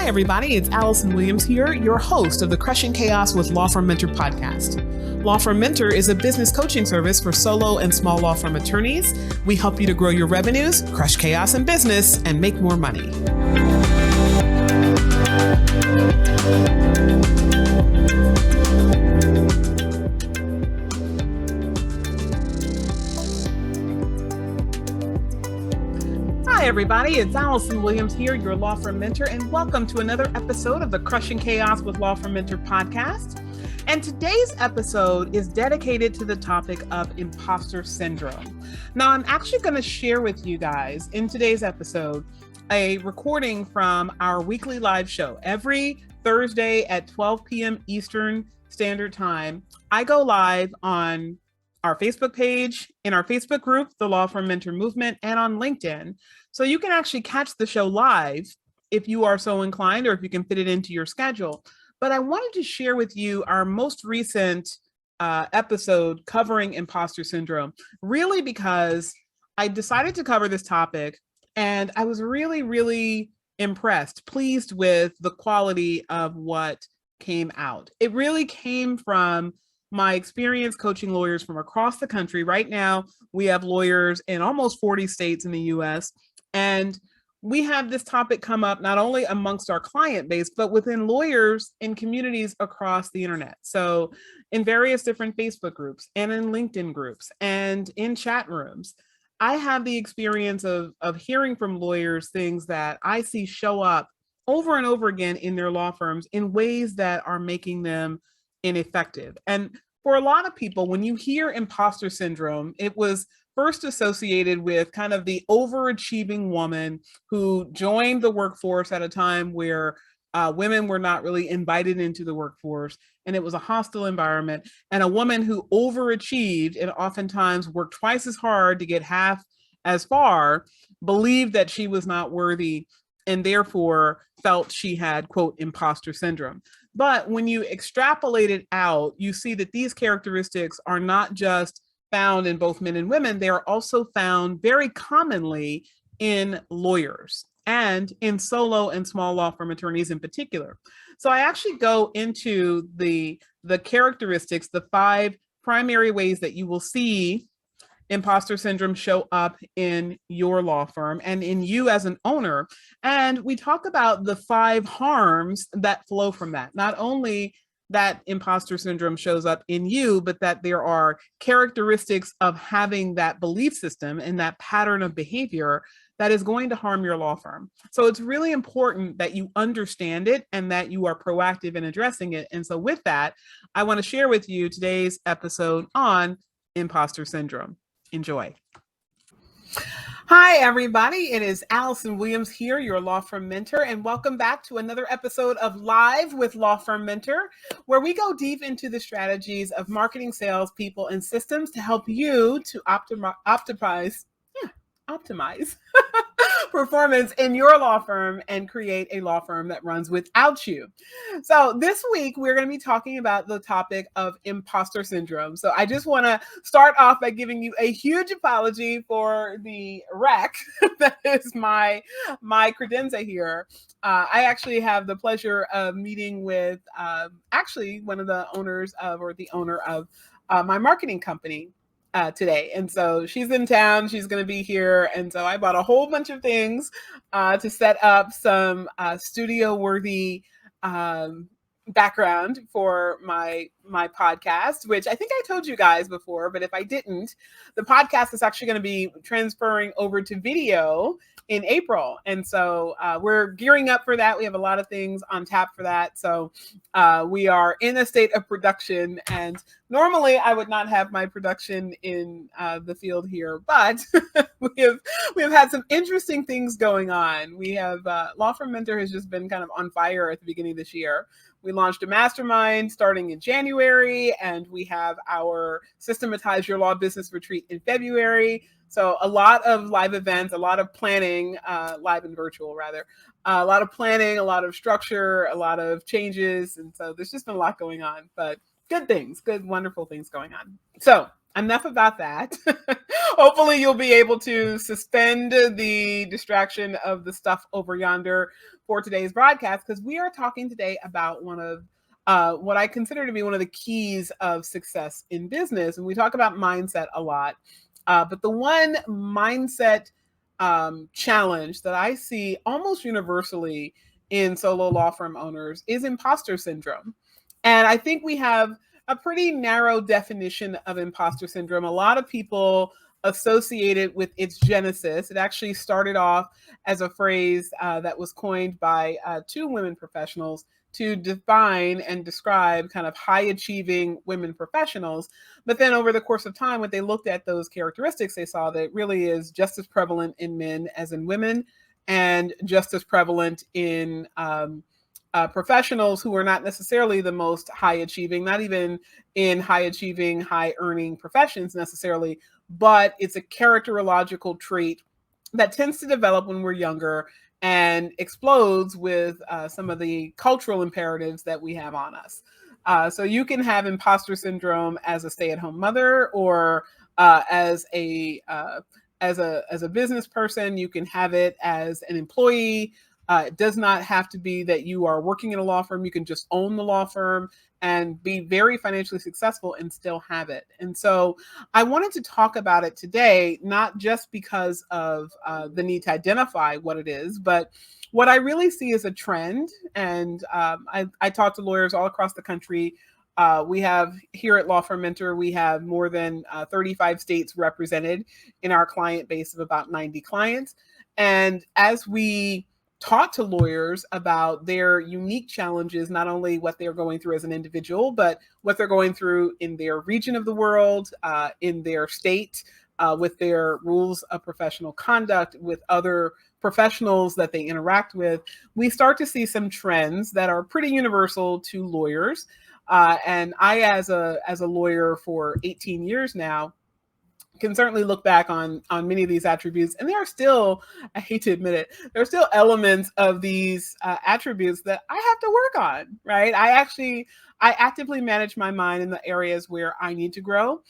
everybody, it's Allison Williams here, your host of the Crushing Chaos with Law Firm Mentor podcast. Law Firm Mentor is a business coaching service for solo and small law firm attorneys. We help you to grow your revenues, crush chaos in business, and make more money. Hi, everybody. It's Allison Williams here, your law firm mentor, and welcome to another episode of the Crushing Chaos with Law Firm Mentor podcast. And today's episode is dedicated to the topic of imposter syndrome. Now, I'm actually going to share with you guys in today's episode a recording from our weekly live show. Every Thursday at 12 p.m. Eastern Standard Time, I go live on our Facebook page, in our Facebook group, the Law Firm Mentor Movement, and on LinkedIn. So you can actually catch the show live if you are so inclined, or if you can fit it into your schedule. But I wanted to share with you our most recent episode covering imposter syndrome, really because I decided to cover this topic and I was really, really impressed, pleased with the quality of what came out. It really came from my experience coaching lawyers from across the country. Right now, we have lawyers in almost 40 states in the US, and we have this topic come up not only amongst our client base, but within lawyers in communities across the internet. So in various different Facebook groups and in LinkedIn groups and in chat rooms, I have the experience of hearing from lawyers things that I see show up over and over again in their law firms in ways that are making them ineffective. And for a lot of people, when you hear imposter syndrome, it was first associated with kind of the overachieving woman who joined the workforce at a time where women were not really invited into the workforce, and it was a hostile environment, and a woman who overachieved and oftentimes worked twice as hard to get half as far, believed that she was not worthy and therefore felt she had, quote, imposter syndrome. But when you extrapolate it out, you see that these characteristics are not just found in both men and women, they are also found very commonly in lawyers and in solo and small law firm attorneys in particular. So I actually go into the characteristics, the 5 primary ways that you will see imposter syndrome show up in your law firm and in you as an owner. And we talk about the 5 harms that flow from that. Not only that imposter syndrome shows up in you, but that there are characteristics of having that belief system and that pattern of behavior that is going to harm your law firm. So it's really important that you understand it and that you are proactive in addressing it. And so with that, I want to share with you today's episode on imposter syndrome. Enjoy. Hi, everybody. It is Allison Williams here, your law firm mentor, and welcome back to another episode of Live with Law Firm Mentor, where we go deep into the strategies of marketing, sales, people, and systems to help you to optimize performance in your law firm and create a law firm that runs without you. So this week, we're going to be talking about the topic of imposter syndrome. So I just want to start off by giving you a huge apology for the wreck that is my credenza here. I actually have the pleasure of meeting with actually one of the owners of, or the owner of my marketing company today. And so she's in town, she's going to be here. And so I bought a whole bunch of things to set up some studio worthy background for my podcast, which I think I told you guys before, but if I didn't, the podcast is actually going to be transferring over to video in April. And so we're gearing up for that. We have a lot of things on tap for that. So we are in a state of production, and normally I would not have my production in the field here, but we have had some interesting things going on. We have Law Firm Mentor has just been kind of on fire at the beginning of this year. We launched a mastermind starting in January, and we have our Systematize Your Law Business Retreat in February. So a lot of live events, a lot of planning, live and virtual rather, a lot of planning, a lot of structure, a lot of changes. And so there's just been a lot going on, but good things, good, wonderful things going on. So enough about that. Hopefully you'll be able to suspend the distraction of the stuff over yonder for today's broadcast, because we are talking today about one of what I consider to be one of the keys of success in business. And we talk about mindset a lot. But the one mindset challenge that I see almost universally in solo law firm owners is imposter syndrome. And I think we have a pretty narrow definition of imposter syndrome. A lot of people associate it with its genesis. It actually started off as a phrase that was coined by two women professionals to define and describe kind of high achieving women professionals. But then over the course of time, when they looked at those characteristics, they saw that it really is just as prevalent in men as in women, and just as prevalent in professionals who are not necessarily the most high achieving, not even in high achieving, high earning professions necessarily, but it's a characterological trait that tends to develop when we're younger and explodes with some of the cultural imperatives that we have on us. So you can have imposter syndrome as a stay-at-home mother, or as a business person. You can have it as an employee. It does not have to be that you are working in a law firm. You can just own the law firm and be very financially successful and still have it. And so I wanted to talk about it today, not just because of the need to identify what it is, but what I really see as a trend. And I talk to lawyers all across the country. We have here at Law Firm Mentor, we have more than 35 states represented in our client base of about 90 clients. And as we talk to lawyers about their unique challenges, not only what they're going through as an individual, but what they're going through in their region of the world, in their state, with their rules of professional conduct, with other professionals that they interact with, we start to see some trends that are pretty universal to lawyers. And I, as a lawyer for 18 years now, can certainly look back on many of these attributes, and there are still, I hate to admit it, there are still elements of these attributes that I have to work on, right? I actively manage my mind in the areas where I need to grow.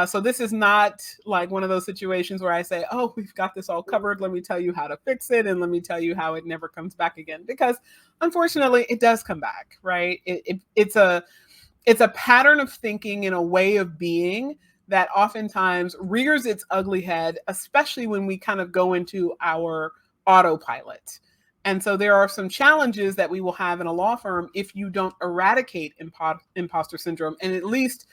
So this is not like one of those situations where I say, oh, we've got this all covered, let me tell you how to fix it, and let me tell you how it never comes back again, because unfortunately it does come back, right? It's a pattern of thinking and a way of being that oftentimes rears its ugly head, especially when we kind of go into our autopilot. And so there are some challenges that we will have in a law firm if you don't eradicate imposter syndrome, and at least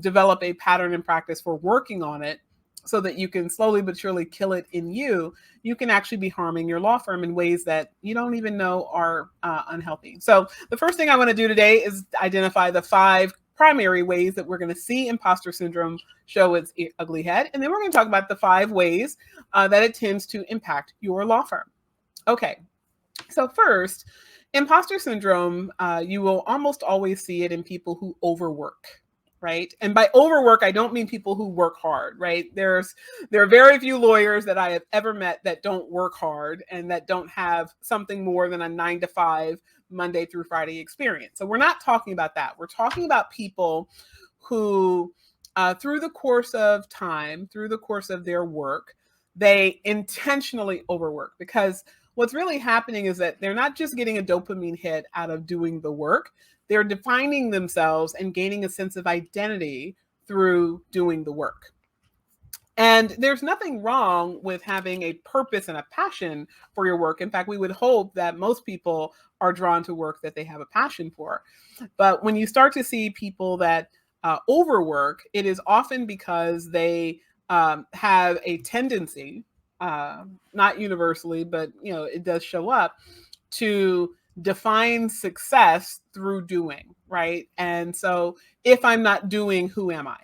develop a pattern and practice for working on it, so that you can slowly but surely kill it in you. You can actually be harming your law firm in ways that you don't even know are unhealthy. So the first thing I want to do today is identify the 5 primary ways that we're going to see imposter syndrome show its ugly head. And then we're going to talk about the 5 ways that it tends to impact your law firm. Okay, so first, imposter syndrome, you will almost always see it in people who overwork. Right. And by overwork, I don't mean people who work hard, right? There are very few lawyers that I have ever met that don't work hard and that don't have something more than a 9 to 5 Monday through Friday experience. So we're not talking about that. We're talking about people who, through the course of time, through the course of their work, they intentionally overwork, because what's really happening is that they're not just getting a dopamine hit out of doing the work. They're defining themselves and gaining a sense of identity through doing the work. And there's nothing wrong with having a purpose and a passion for your work. In fact, we would hope that most people are drawn to work that they have a passion for. But when you start to see people that overwork, it is often because they have a tendency, not universally, but it does show up, to define success through doing, right? And so if I'm not doing, who am I?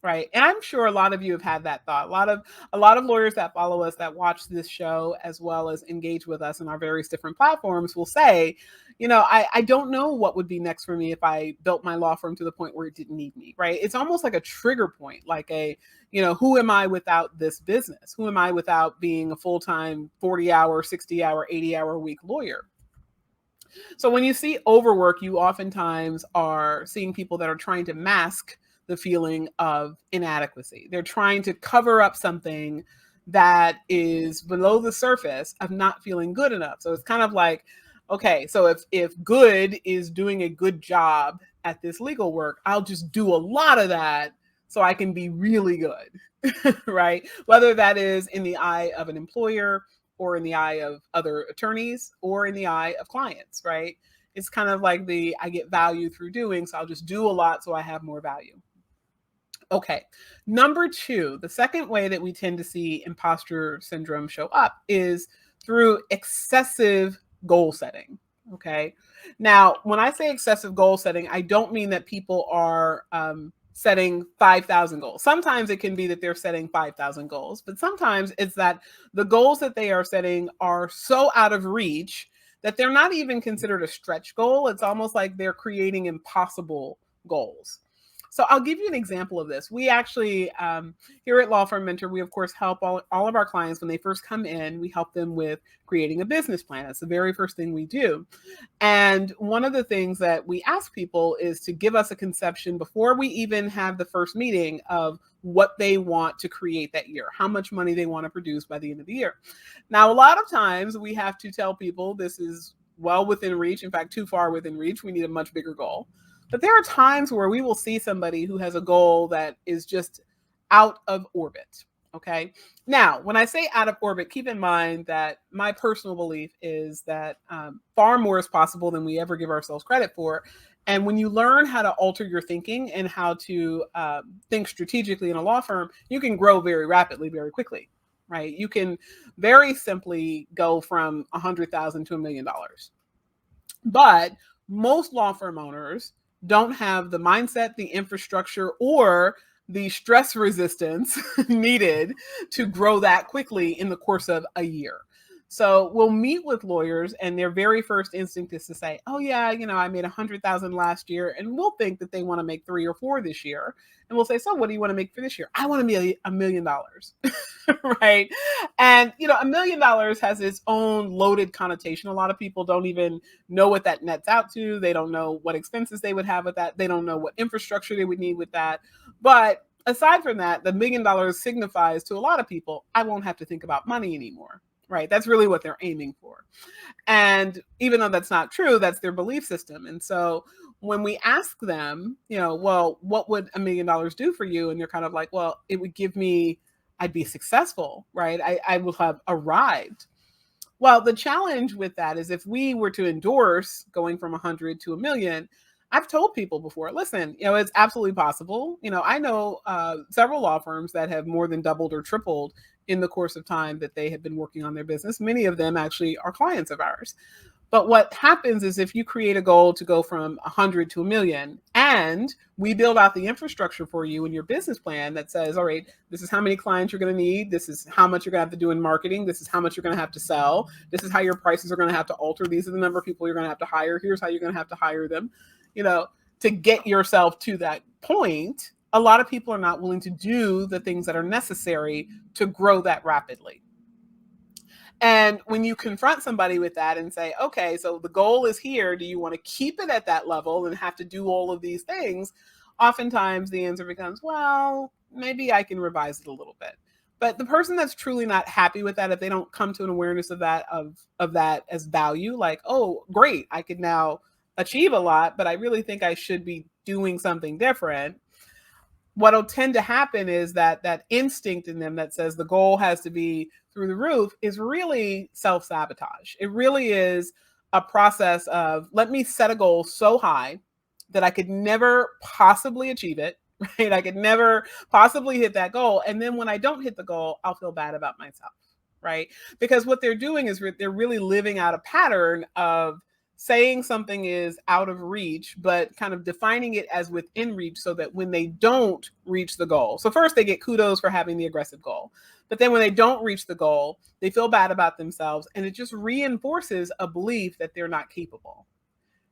Right. And I'm sure a lot of you have had that thought. A lot of lawyers that follow us, that watch this show, as well as engage with us in our various different platforms, will say, I don't know what would be next for me if I built my law firm to the point where it didn't need me. Right. It's almost like a trigger point, like who am I without this business? Who am I without being a full-time 40-hour, 60-hour, 80-hour a week lawyer? So when you see overwork, you oftentimes are seeing people that are trying to mask the feeling of inadequacy. They're trying to cover up something that is below the surface of not feeling good enough. So it's kind of like, okay, so if good is doing a good job at this legal work, I'll just do a lot of that so I can be really good, right? Whether that is in the eye of an employer or in the eye of other attorneys or in the eye of clients, right? It's kind of like I get value through doing, so I'll just do a lot so I have more value. Okay. Number two, the second way that we tend to see imposter syndrome show up is through excessive goal setting. Okay. Now, when I say excessive goal setting, I don't mean that people are setting 5,000 goals. Sometimes it can be that they're setting 5,000 goals, but sometimes it's that the goals that they are setting are so out of reach that they're not even considered a stretch goal. It's almost like they're creating impossible goals. So I'll give you an example of this. We actually, here at Law Firm Mentor, we of course help all of our clients when they first come in. We help them with creating a business plan. That's the very first thing we do. And one of the things that we ask people is to give us a conception before we even have the first meeting of what they want to create that year, how much money they want to produce by the end of the year. Now, a lot of times we have to tell people this is well within reach. In fact, too far within reach. We need a much bigger goal. But there are times where we will see somebody who has a goal that is just out of orbit. Okay. Now, when I say out of orbit, keep in mind that my personal belief is that far more is possible than we ever give ourselves credit for. And when you learn how to alter your thinking and how to think strategically in a law firm, you can grow very rapidly, very quickly, right? You can very simply go from $100,000 to $1 million. But most law firm owners don't have the mindset, the infrastructure, or the stress resistance needed to grow that quickly in the course of a year. So we'll meet with lawyers and their very first instinct is to say, oh yeah, I made 100,000 last year, and we'll think that they want to make 3 or 4 this year. And we'll say, so what do you want to make for this year? I want to be $1 million, right? And, $1 million has its own loaded connotation. A lot of people don't even know what that nets out to. They don't know what expenses they would have with that. They don't know what infrastructure they would need with that. But aside from that, the $1 million signifies to a lot of people, I won't have to think about money anymore, right? That's really what they're aiming for. And even though that's not true, that's their belief system. And so when we ask them, well, what would $1 million do for you? And they're kind of like, well, it would give me, I'd be successful, right? I will have arrived. Well, the challenge with that is if we were to endorse going from 100 to 1 million, I've told people before, listen, it's absolutely possible. I know several law firms that have more than doubled or tripled in the course of time that they have been working on their business. Many of them actually are clients of ours. But what happens is if you create a goal to go from 100 to 1 million and we build out the infrastructure for you in your business plan that says, all right, this is how many clients you're going to need. This is how much you're going to have to do in marketing. This is how much you're going to have to sell. This is how your prices are going to have to alter. These are the number of people you're going to have to hire. Here's how you're going to have to hire them, to get yourself to that point. A lot of people are not willing to do the things that are necessary to grow that rapidly. And when you confront somebody with that and say, okay, so the goal is here, do you want to keep it at that level and have to do all of these things? Oftentimes the answer becomes, well, maybe I can revise it a little bit. But the person that's truly not happy with that, if they don't come to an awareness of that, of that as value, like, oh, great, I could now achieve a lot, but I really think I should be doing something different. What'll tend to happen is that instinct in them that says the goal has to be through the roof is really self-sabotage. It really is a process of, let me set a goal so high that I could never possibly achieve it, right? I could never possibly hit that goal. And then when I don't hit the goal, I'll feel bad about myself, right? Because what they're doing is they're really living out a pattern of saying something is out of reach, but kind of defining it as within reach so that when they don't reach the goal, so first they get kudos for having the aggressive goal, but then when they don't reach the goal, they feel bad about themselves, and it just reinforces a belief that they're not capable,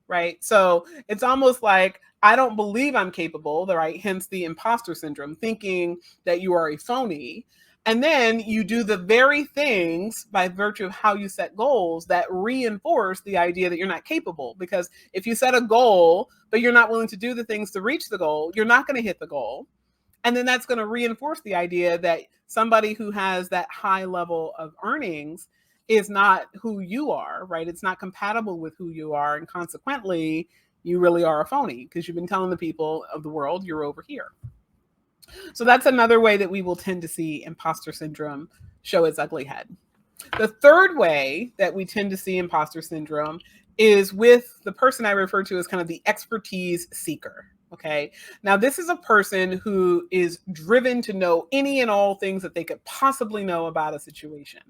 right? So it's almost like, I don't believe I'm capable, right? Hence the imposter syndrome, thinking that you are a phony. And then you do the very things by virtue of how you set goals that reinforce the idea that you're not capable. Because if you set a goal, but you're not willing to do the things to reach the goal, you're not going to hit the goal. And then that's going to reinforce the idea that somebody who has that high level of earnings is not who you are, right? It's not compatible with who you are. And consequently, you really are a phony because you've been telling the people of the world you're over here. So that's another way that we will tend to see imposter syndrome show its ugly head. The third way that we tend to see imposter syndrome is with the person I refer to as kind of the expertise seeker. Okay. Now, this is a person who is driven to know any and all things that they could possibly know about a situation.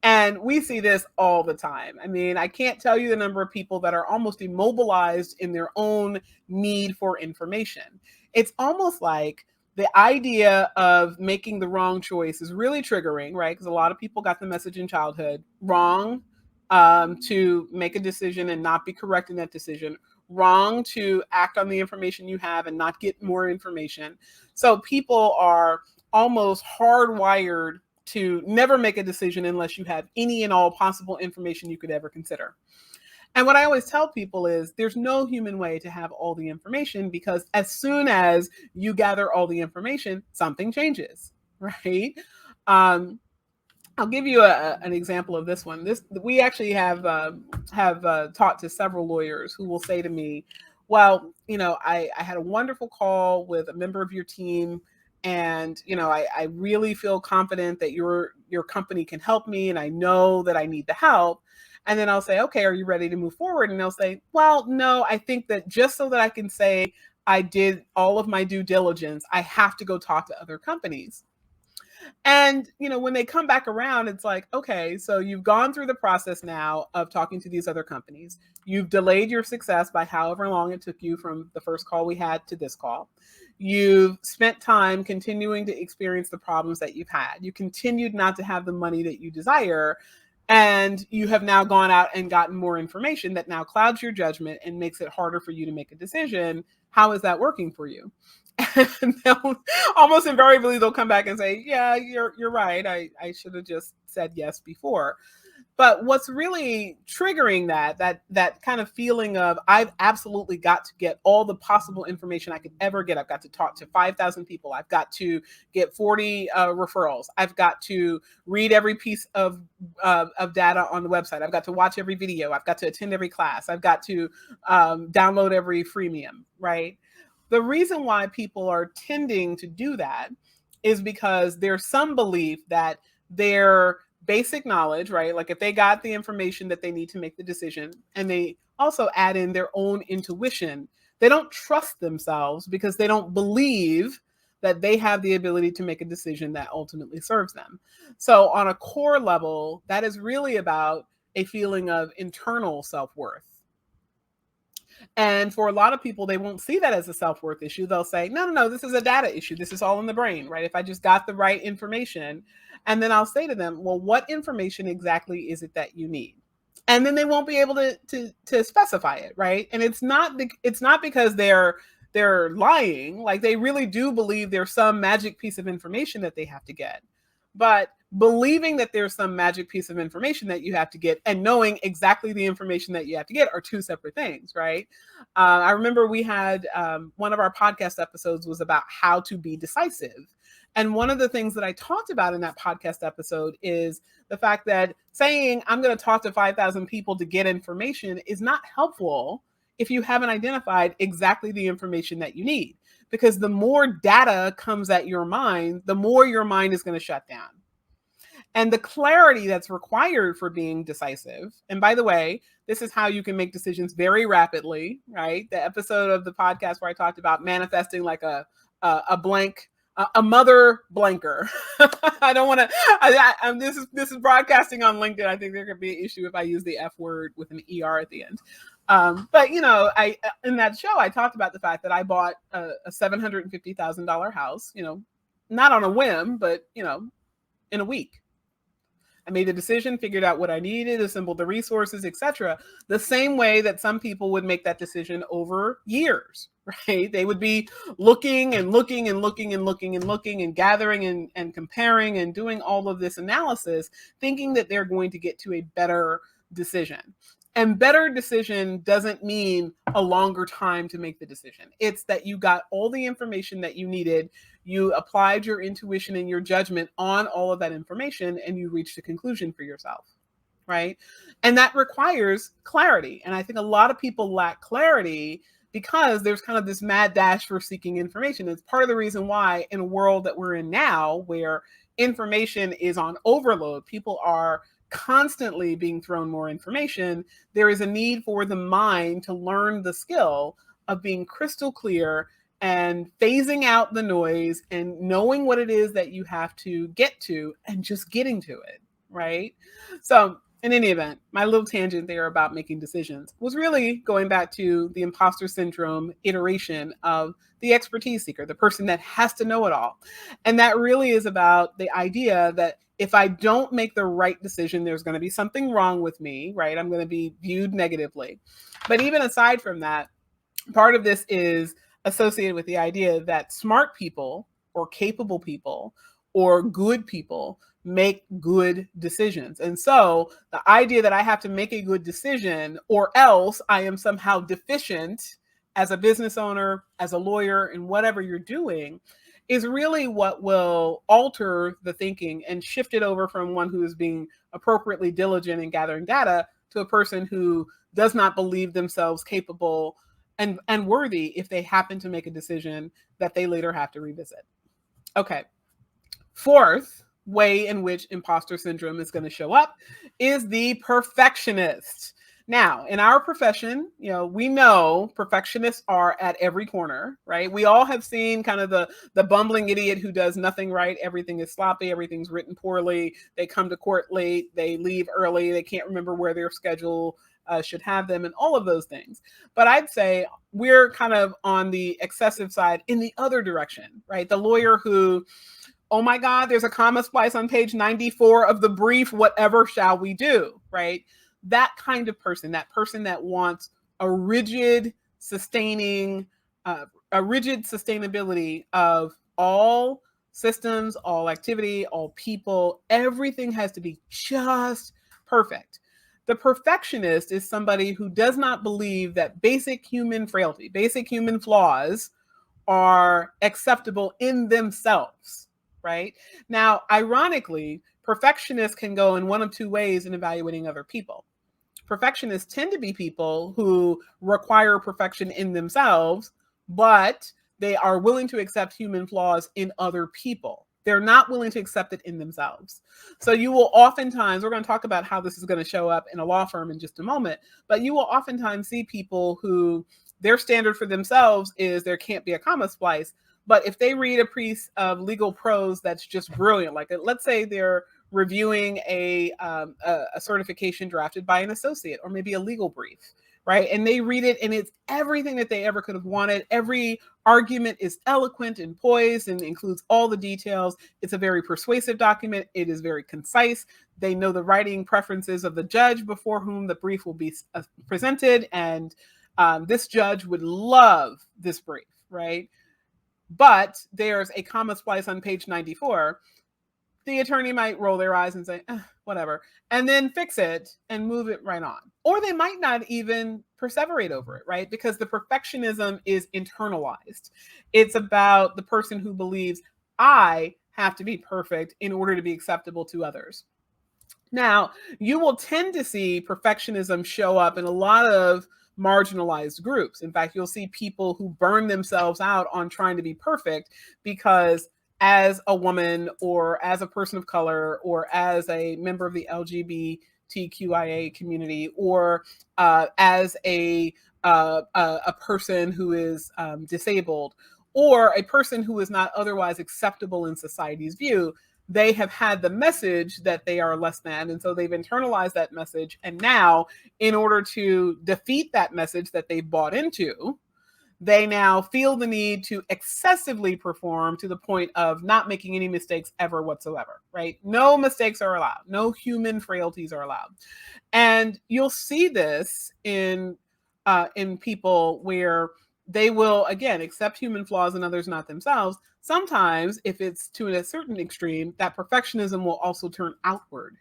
And we see this all the time. I mean, I can't tell you the number of people that are almost immobilized in their own need for information. It's almost like the idea of making the wrong choice is really triggering, right? Because a lot of people got the message in childhood, wrong to make a decision and not be correct in that decision, wrong to act on the information you have and not get more information. So people are almost hardwired to never make a decision unless you have any and all possible information you could ever consider. And what I always tell people is there's no human way to have all the information, because as soon as you gather all the information, something changes, right? I'll give you an example of this one. We actually have talked to several lawyers who will say to me, well, I had a wonderful call with a member of your team, and I really feel confident that your company can help me, and I know that I need the help. And then I'll say, okay, are you ready to move forward? And they'll say, well, no, I think that just so that I can say I did all of my due diligence, I have to go talk to other companies. And, when they come back around, it's like, okay, so you've gone through the process now of talking to these other companies. You've delayed your success by however long it took you from the first call we had to this call. You've spent time continuing to experience the problems that you've had. You continued not to have the money that you desire. And you have now gone out and gotten more information that now clouds your judgment and makes it harder for you to make a decision. How is that working for you? And almost invariably, they'll come back and say, yeah, you're right. I should have just said yes before. But what's really triggering that kind of feeling of I've absolutely got to get all the possible information I could ever get. I've got to talk to 5,000 people. I've got to get 40 referrals. I've got to read every piece of data on the website. I've got to watch every video. I've got to attend every class. I've got to download every freemium, right? The reason why people are tending to do that is because there's some belief that their basic knowledge, right? Like if they got the information that they need to make the decision, and they also add in their own intuition, they don't trust themselves because they don't believe that they have the ability to make a decision that ultimately serves them. So on a core level, that is really about a feeling of internal self-worth. And for a lot of people, they won't see that as a self-worth issue. They'll say, no, this is a data issue. This is all in the brain, right? If I just got the right information. And then I'll say to them, well, what information exactly is it that you need? And then they won't be able to specify it, right? And it's not because they're lying. Like they really do believe there's some magic piece of information that they have to get. But believing that there's some magic piece of information that you have to get and knowing exactly the information that you have to get are two separate things, right? I remember we had one of our podcast episodes was about how to be decisive. And one of the things that I talked about in that podcast episode is the fact that saying I'm going to talk to 5,000 people to get information is not helpful if you haven't identified exactly the information that you need. Because the more data comes at your mind, the more your mind is going to shut down. And the clarity that's required for being decisive. And by the way, this is how you can make decisions very rapidly, right? The episode of the podcast where I talked about manifesting like a blank, a mother blanker. I don't want to, this is broadcasting on LinkedIn. I think there could be an issue if I use the F word with an ER at the end. But I in that show, I talked about the fact that I bought a $750,000 house, not on a whim, but, in a week. I made the decision, figured out what I needed, assembled the resources, etc. The same way that some people would make that decision over years, right? They would be looking and looking and looking and looking and looking and gathering and comparing and doing all of this analysis, thinking that they're going to get to a better decision. And better decision doesn't mean a longer time to make the decision. It's that you got all the information that you needed, you applied your intuition and your judgment on all of that information, and you reached a conclusion for yourself, right? And that requires clarity. And I think a lot of people lack clarity because there's kind of this mad dash for seeking information. It's part of the reason why in a world that we're in now, where information is on overload, people are constantly being thrown more information, there is a need for the mind to learn the skill of being crystal clear and phasing out the noise and knowing what it is that you have to get to and just getting to it, right? So in any event, my little tangent there about making decisions was really going back to the imposter syndrome iteration of the expertise seeker, the person that has to know it all. And that really is about the idea that if I don't make the right decision, there's going to be something wrong with me, right? I'm going to be viewed negatively. But even aside from that, part of this is associated with the idea that smart people or capable people or good people make good decisions. And so the idea that I have to make a good decision or else I am somehow deficient as a business owner, as a lawyer, in whatever you're doing, is really what will alter the thinking and shift it over from one who is being appropriately diligent in gathering data to a person who does not believe themselves capable and worthy if they happen to make a decision that they later have to revisit. Okay. Fourth way in which imposter syndrome is going to show up is the perfectionist. Now, in our profession, we know perfectionists are at every corner, right? We all have seen kind of the bumbling idiot who does nothing right. Everything is sloppy. Everything's written poorly. They come to court late. They leave early. They can't remember where their schedule should have them and all of those things. But I'd say we're kind of on the excessive side in the other direction, right? The lawyer who, oh my God, there's a comma splice on page 94 of the brief, whatever shall we do, right? That kind of person, that person that wants a rigid sustainability of all systems, all activity, all people. Everything has to be just perfect. The perfectionist is somebody who does not believe that basic human frailty, basic human flaws are acceptable in themselves, right? Now, ironically, perfectionists can go in one of two ways in evaluating other people. Perfectionists tend to be people who require perfection in themselves, but they are willing to accept human flaws in other people. They're not willing to accept it in themselves. So you will oftentimes, we're going to talk about how this is going to show up in a law firm in just a moment, but you will oftentimes see people who their standard for themselves is there can't be a comma splice. But if they read a piece of legal prose that's just brilliant, like let's say they're reviewing a certification drafted by an associate or maybe a legal brief, right? And they read it and it's everything that they ever could have wanted. Every argument is eloquent and poised and includes all the details. It's a very persuasive document. It is very concise. They know the writing preferences of the judge before whom the brief will be presented. And this judge would love this brief, right? But there's a comma splice on page 94. The attorney might roll their eyes and say, whatever, and then fix it and move it right on. Or they might not even perseverate over it, right? Because the perfectionism is internalized. It's about the person who believes, I have to be perfect in order to be acceptable to others. Now, you will tend to see perfectionism show up in a lot of marginalized groups. In fact, you'll see people who burn themselves out on trying to be perfect because as a woman or as a person of color or as a member of the LGBTQIA community or as a person who is disabled or a person who is not otherwise acceptable in society's view, they have had the message that they are less than. And so they've internalized that message. And now, in order to defeat that message that they've bought into, they now feel the need to excessively perform to the point of not making any mistakes ever whatsoever, right? No mistakes are allowed. No human frailties are allowed. And you'll see this in people where they will, again, accept human flaws and others not themselves. Sometimes, if it's to a certain extreme, that perfectionism will also turn outward.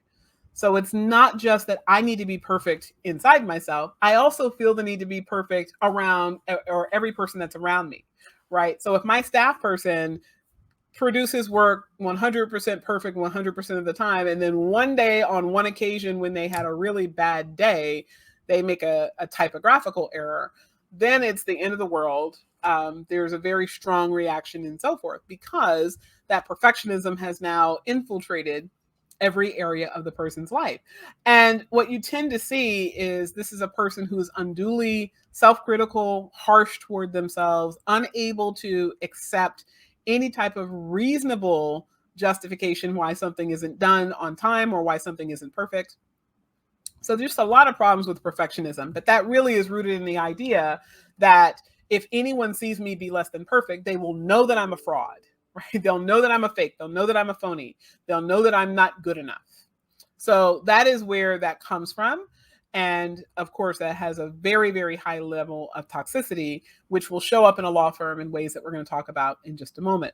So it's not just that I need to be perfect inside myself. I also feel the need to be perfect around or every person that's around me, right? So if my staff person produces work 100% perfect 100% of the time, and then one day on one occasion when they had a really bad day, they make a typographical error, then it's the end of the world. There's a very strong reaction and so forth, because that perfectionism has now infiltrated every area of the person's life. And what you tend to see is this is a person who is unduly self-critical, harsh toward themselves, unable to accept any type of reasonable justification why something isn't done on time or why something isn't perfect. So there's a lot of problems with perfectionism, but that really is rooted in the idea that if anyone sees me be less than perfect, they will know that I'm a fraud, right? They'll know that I'm a fake. They'll know that I'm a phony. They'll know that I'm not good enough. So that is where that comes from. And of course, that has a very, very high level of toxicity, which will show up in a law firm in ways that we're going to talk about in just a moment.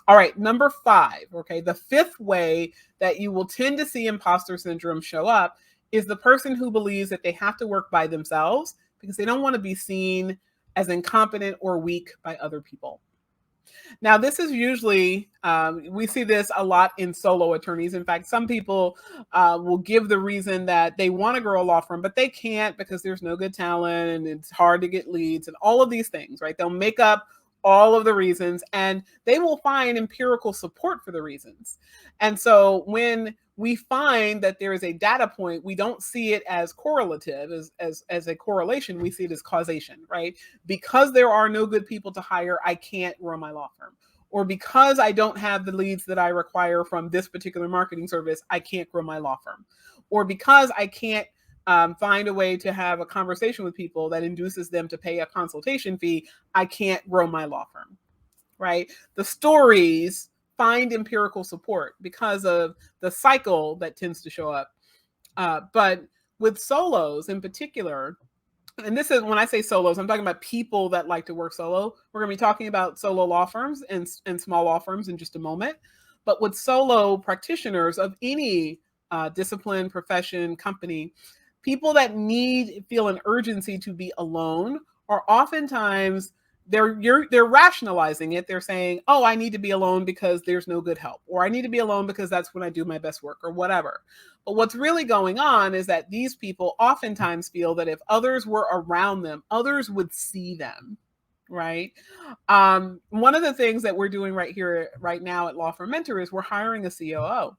All right, number 5, okay, the 5th way that you will tend to see imposter syndrome show up is the person who believes that they have to work by themselves because they don't want to be seen as incompetent or weak by other people. Now, this is usually, we see this a lot in solo attorneys. In fact, some people will give the reason that they want to grow a law firm, but they can't because there's no good talent and it's hard to get leads and all of these things, right? They'll make up all of the reasons and they will find empirical support for the reasons. And so when we find that there is a data point, we don't see it as correlative, as a correlation, we see it as causation, right? Because there are no good people to hire, I can't grow my law firm. Or because I don't have the leads that I require from this particular marketing service, I can't grow my law firm. Or because I can't find a way to have a conversation with people that induces them to pay a consultation fee, I can't grow my law firm, right? The stories find empirical support because of the cycle that tends to show up. But with solos in particular, and this is when I say solos, I'm talking about people that like to work solo. We're going to be talking about solo law firms and small law firms in just a moment. But with solo practitioners of any discipline, profession, company, people that feel an urgency to be alone are oftentimes they're rationalizing it. They're saying, oh, I need to be alone because there's no good help, or I need to be alone because that's when I do my best work, or whatever. But what's really going on is that these people oftentimes feel that if others were around them, others would see them, right? One of the things that we're doing right now at Law Firm Mentor is we're hiring a COO.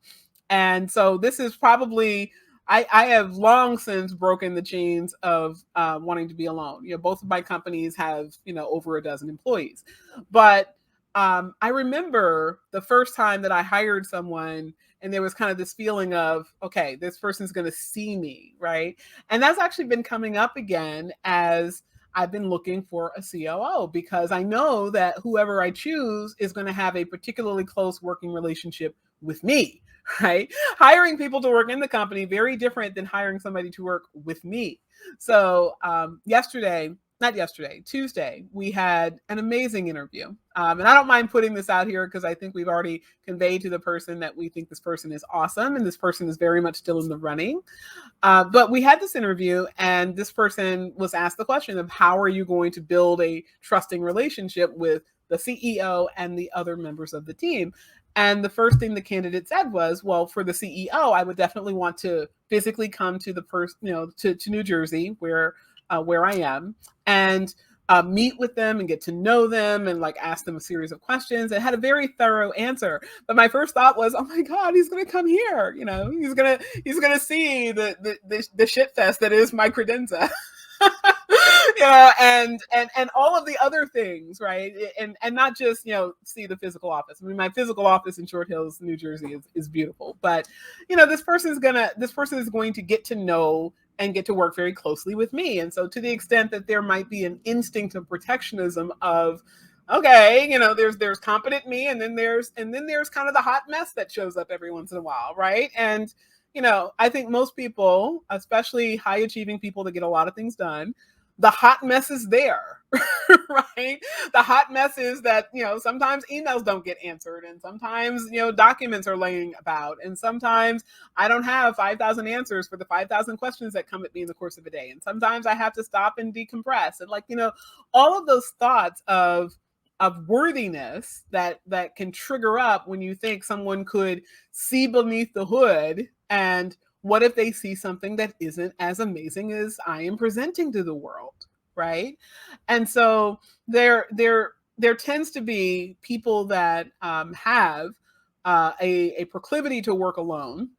And so this is probably, I have long since broken the chains of wanting to be alone. Both of my companies have, over a dozen employees. But I remember the first time that I hired someone and there was kind of this feeling of, okay, this person's going to see me, right? And that's actually been coming up again as I've been looking for a COO, because I know that whoever I choose is going to have a particularly close working relationship with me, right? Hiring people to work in the company, very different than hiring somebody to work with me. So Tuesday, we had an amazing interview. And I don't mind putting this out here because I think we've already conveyed to the person that we think this person is awesome and this person is very much still in the running. But we had this interview and this person was asked the question of how are you going to build a trusting relationship with the CEO and the other members of the team? And the first thing the candidate said was, well, for the CEO, I would definitely want to physically come to to New Jersey where I am, and meet with them and get to know them and ask them a series of questions, and had a very thorough answer. But my first thought was, oh my God, he's going to come here. He's going to see the shit fest that is my credenza. And all of the other things, right? And not just, see the physical office. I mean, my physical office in Short Hills, New Jersey is beautiful, but this person is going to get to know and get to work very closely with me. And so to the extent that there might be an instinct of protectionism of, okay, there's competent me, and then there's kind of the hot mess that shows up every once in a while, right? And I think most people, especially high achieving people that get a lot of things done, the hot mess is there, right? The hot mess is that, sometimes emails don't get answered, and sometimes, documents are laying about, and sometimes I don't have 5,000 answers for the 5,000 questions that come at me in the course of a day. And sometimes I have to stop and decompress. And all of those thoughts of worthiness that can trigger up when you think someone could see beneath the hood, and what if they see something that isn't as amazing as I am presenting to the world, right? And so there tends to be people that have a proclivity to work alone,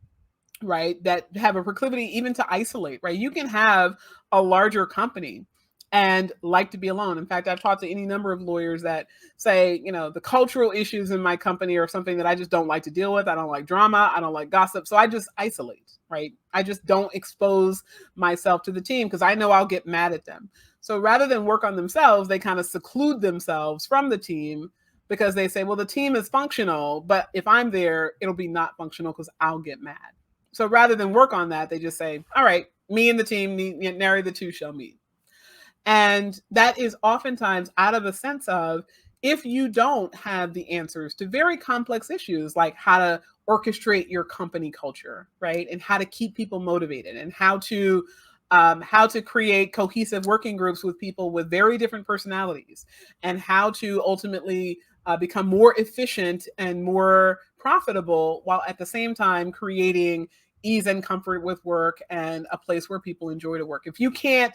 right? That have a proclivity even to isolate, right? You can have a larger company and like to be alone. In fact, I've talked to any number of lawyers that say, the cultural issues in my company are something that I just don't like to deal with. I don't like drama. I don't like gossip. So I just isolate, right? I just don't expose myself to the team because I know I'll get mad at them. So rather than work on themselves, they kind of seclude themselves from the team because they say, well, the team is functional, but if I'm there, it'll be not functional because I'll get mad. So rather than work on that, they just say, all right, me and the team, nary the two shall meet. And that is oftentimes out of a sense of, if you don't have the answers to very complex issues like how to orchestrate your company culture, right? And how to keep people motivated, and how to create cohesive working groups with people with very different personalities, and how to ultimately become more efficient and more profitable while at the same time creating ease and comfort with work and a place where people enjoy to work. If you can't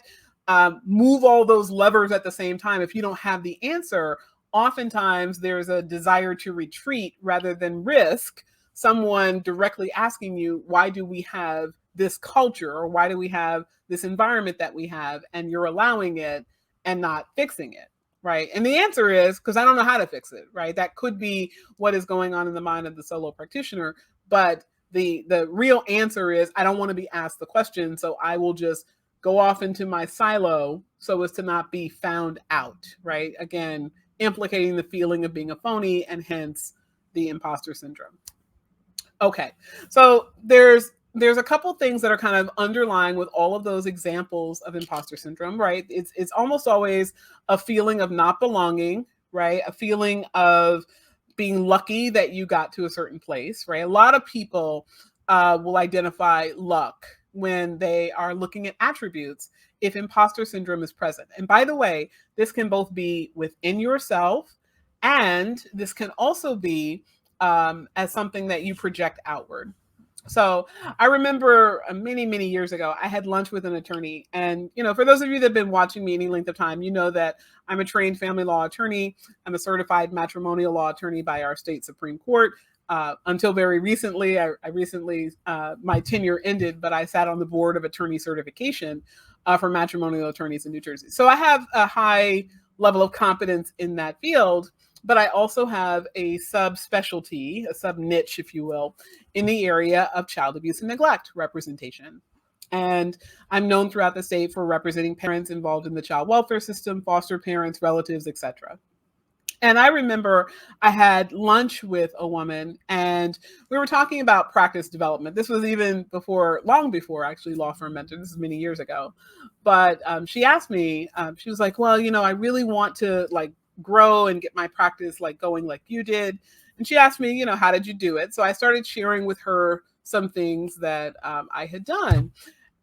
move all those levers at the same time, if you don't have the answer, oftentimes there's a desire to retreat rather than risk someone directly asking you, why do we have this culture, or why do we have this environment that we have, and you're allowing it and not fixing it, right? And the answer is, because I don't know how to fix it, right? That could be what is going on in the mind of the solo practitioner. But the real answer is, I don't want to be asked the question, so I will just go off into my silo so as to not be found out, right? Again, implicating the feeling of being a phony, and hence the imposter syndrome. Okay, so there's a couple things that are kind of underlying with all of those examples of imposter syndrome, right? It's almost always a feeling of not belonging, right? A feeling of being lucky that you got to a certain place, right? A lot of people will identify luck when they are looking at attributes if imposter syndrome is present. And by the way, this can both be within yourself, and this can also be as something that you project outward. So I remember many, many years ago, I had lunch with an attorney. And, for those of you that have been watching me any length of time, you know that I'm a trained family law attorney. I'm a certified matrimonial law attorney by our state Supreme Court. Until very recently, my tenure ended, but I sat on the board of attorney certification for matrimonial attorneys in New Jersey. So I have a high level of competence in that field. But I also have a subspecialty, a sub niche, if you will, in the area of child abuse and neglect representation. And I'm known throughout the state for representing parents involved in the child welfare system, foster parents, relatives, etc. And I remember I had lunch with a woman, and we were talking about practice development. This was even long before actually Law Firm Mentor. This is many years ago. But she asked me, she was like, well, I really want to grow and get my practice going like you did. And she asked me, how did you do it? So I started sharing with her some things that I had done.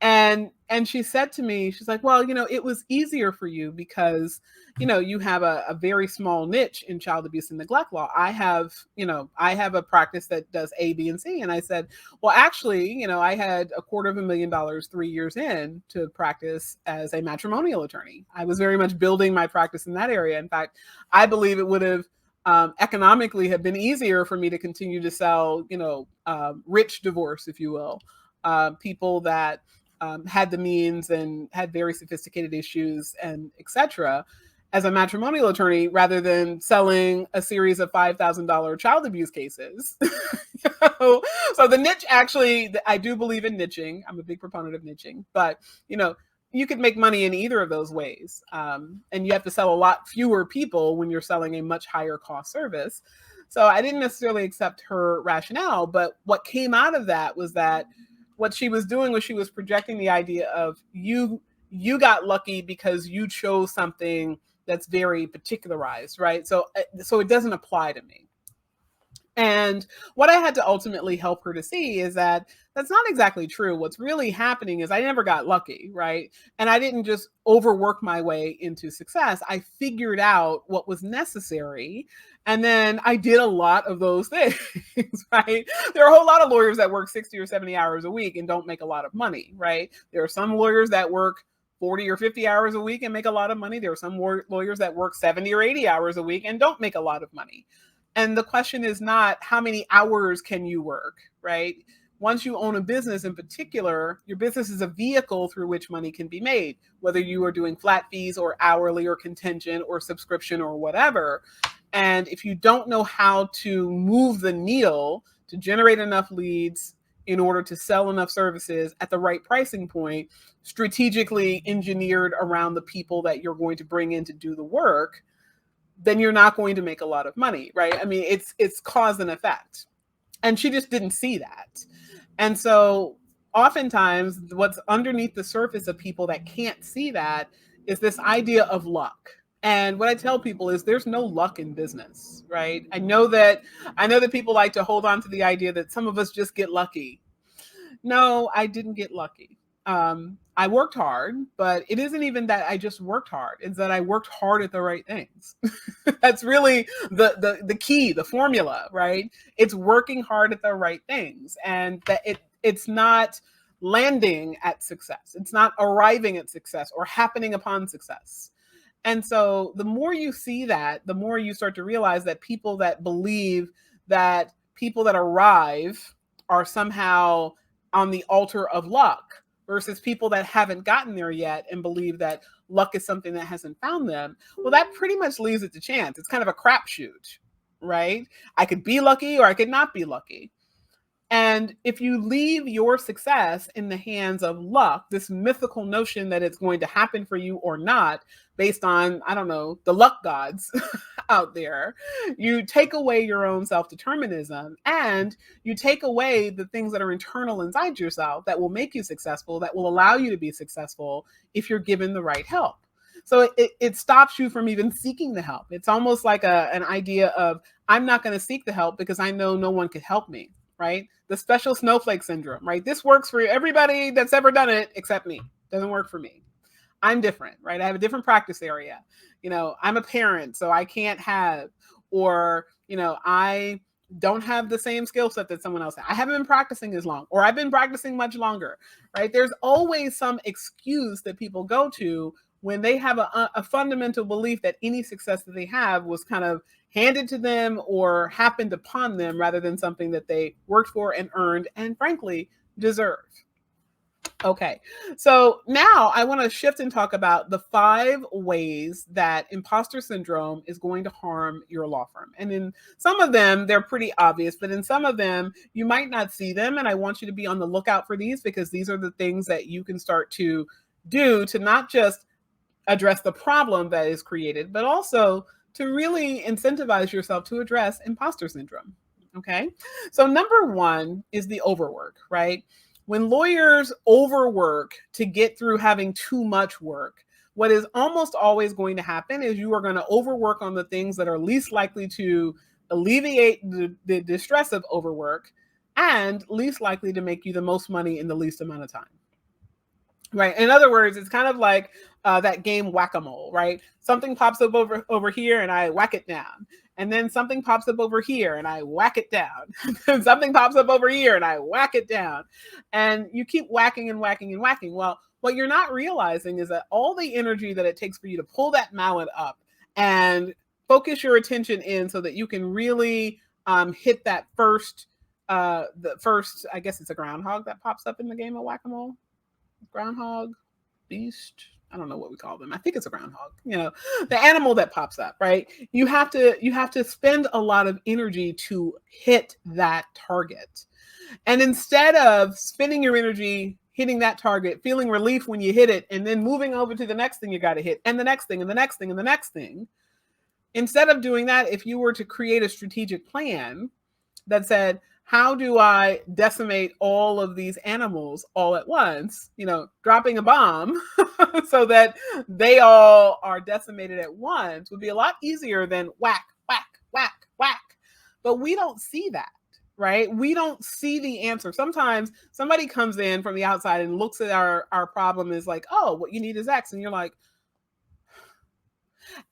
And she said to me, she's like, well, it was easier for you because, you have a very small niche in child abuse and neglect law. I have a practice that does A, B, and C. And I said, well, actually, I had $250,000 3 years in to practice as a matrimonial attorney. I was very much building my practice in that area. In fact, I believe it would have economically have been easier for me to continue to sell, rich divorce, if you will, people that had the means and had very sophisticated issues and etc. as a matrimonial attorney rather than selling a series of $5,000 child abuse cases. So the niche, actually, I do believe in niching. I'm a big proponent of niching, but you could make money in either of those ways. And you have to sell a lot fewer people when you're selling a much higher cost service. So I didn't necessarily accept her rationale, but what came out of that was that what she was doing was she was projecting the idea of you got lucky because you chose something that's very particularized, right? So it doesn't apply to me. And what I had to ultimately help her to see is that that's not exactly true. What's really happening is I never got lucky, right? And I didn't just overwork my way into success. I figured out what was necessary. And then I did a lot of those things, right? There are a whole lot of lawyers that work 60 or 70 hours a week and don't make a lot of money, right? There are some lawyers that work 40 or 50 hours a week and make a lot of money. There are some lawyers that work 70 or 80 hours a week and don't make a lot of money. And the question is not how many hours can you work, right? Once you own a business in particular, your business is a vehicle through which money can be made, whether you are doing flat fees or hourly or contingent or subscription or whatever. And if you don't know how to move the needle to generate enough leads in order to sell enough services at the right pricing point, strategically engineered around the people that you're going to bring in to do the work, then you're not going to make a lot of money, right? I mean, it's cause and effect. And she just didn't see that. And so oftentimes what's underneath the surface of people that can't see that is this idea of luck. And what I tell people is there's no luck in business, right? I know that people like to hold on to the idea that some of us just get lucky. No, I didn't get lucky. I worked hard, but it isn't even that I just worked hard. It's that I worked hard at the right things. That's really the key, the formula, right? It's working hard at the right things, and that it's not landing at success. It's not arriving at success or happening upon success. And so the more you see that, the more you start to realize that people that believe that people that arrive are somehow on the altar of luck versus people that haven't gotten there yet and believe that luck is something that hasn't found them. Well, that pretty much leaves it to chance. It's kind of a crapshoot, right? I could be lucky or I could not be lucky. And if you leave your success in the hands of luck, this mythical notion that it's going to happen for you or not, based on, I don't know, the luck gods out there, you take away your own self-determinism and you take away the things that are internal inside yourself that will make you successful, that will allow you to be successful if you're given the right help. So it stops you from even seeking the help. It's almost like an idea of, I'm not going to seek the help because I know no one could help me. Right? The special snowflake syndrome, right? This works for everybody that's ever done it except me. Doesn't work for me. I'm different, right? I have a different practice area. I'm a parent, so I can't have, or, I don't have the same skill set that someone else has. I haven't been practicing as long, or I've been practicing much longer, right? There's always some excuse that people go to when they have a fundamental belief that any success that they have was kind of handed to them or happened upon them rather than something that they worked for and earned and frankly deserve. Okay, so now I want to shift and talk about the 5 ways that imposter syndrome is going to harm your law firm. And in some of them, they're pretty obvious, but in some of them, you might not see them. And I want you to be on the lookout for these because these are the things that you can start to do to not just address the problem that is created, but also to really incentivize yourself to address imposter syndrome. Okay. So number 1 is the overwork, right? When lawyers overwork to get through having too much work, what is almost always going to happen is you are going to overwork on the things that are least likely to alleviate the distress of overwork and least likely to make you the most money in the least amount of time. Right. In other words, it's kind of like that game whack-a-mole, right? Something pops up over here and I whack it down. And then something pops up over here and I whack it down. And something pops up over here and I whack it down. And you keep whacking and whacking and whacking. Well, what you're not realizing is that all the energy that it takes for you to pull that mallet up and focus your attention in so that you can really hit that first, I guess it's a groundhog that pops up in the game of whack-a-mole. Groundhog, beast, I don't know what we call them. I think it's a groundhog, the animal that pops up, right? You have to spend a lot of energy to hit that target. And instead of spending your energy hitting that target, feeling relief when you hit it, and then moving over to the next thing you got to hit, and the next thing, and the next thing, and the next thing, instead of doing that, if you were to create a strategic plan that said, how do I decimate all of these animals all at once, dropping a bomb so that they all are decimated at once would be a lot easier than whack, whack, whack, whack. But we don't see that, right? We don't see the answer. Sometimes somebody comes in from the outside and looks at our problem is like, oh, what you need is X. And you're like,